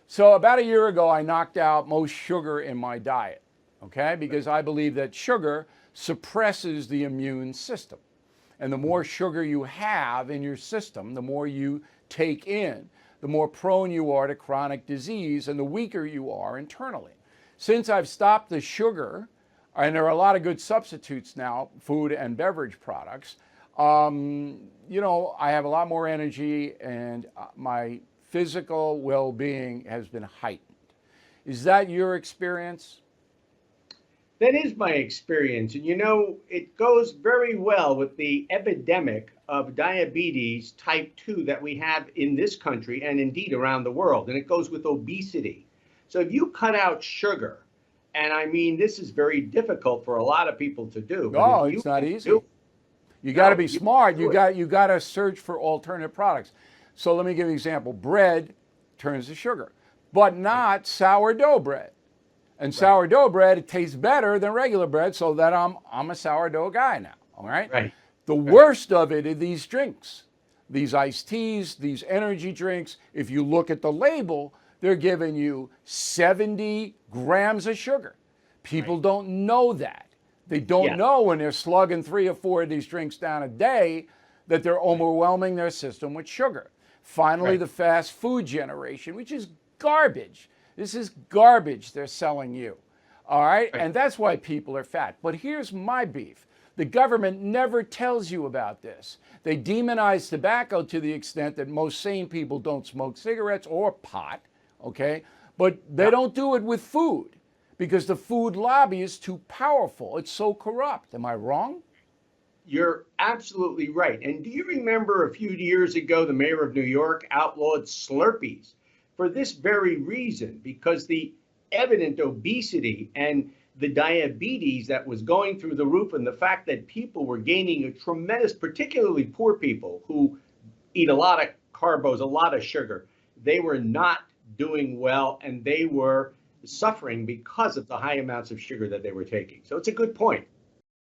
So about a year ago, I knocked out most sugar in my diet, okay? Because I believe that sugar suppresses the immune system. And the more sugar you have in your system, the more you take in, the more prone you are to chronic disease and the weaker you are internally. Since I've stopped the sugar, and there are a lot of good substitutes now, food and beverage products, I have a lot more energy and my physical well being has been heightened. Is that your experience? That is my experience. And it goes very well with the epidemic of diabetes type 2 that we have in this country and indeed around the world. And it goes with obesity. So if you cut out sugar, and I mean, this is very difficult for a lot of people to do, but if Oh, you it's not can do easy. it, You got to no, be you smart. can do it. You got to search for alternative products. So let me give you an example. Bread turns to sugar, but Right, not sourdough bread. And right, sourdough bread, it tastes better than regular bread, so that I'm a sourdough guy now. All right. right, The right, worst of it are these drinks, these iced teas, these energy drinks. If you look at the label, they're giving you 70 grams of sugar. People right. don't know that. They don't Yeah, know when they're slugging 3 or 4 of these drinks down a day that they're right, overwhelming their system with sugar. Finally, right, the fast food generation, which is garbage. This is garbage they're selling you. All right? right. And that's why people are fat. But here's my beef. The government never tells you about this. They demonize tobacco to the extent that most sane people don't smoke cigarettes or pot, okay? But they Yeah. don't do it with food because the food lobby is too powerful. It's so corrupt. Am I wrong? You're absolutely right. And do you remember a few years ago, the mayor of New York outlawed Slurpees for this very reason? Because the evident obesity and the diabetes that was going through the roof, and the fact that people were gaining a tremendous, particularly poor people who eat a lot of carbos, a lot of sugar, they were not doing well and they were suffering because of the high amounts of sugar that they were taking. So it's a good point.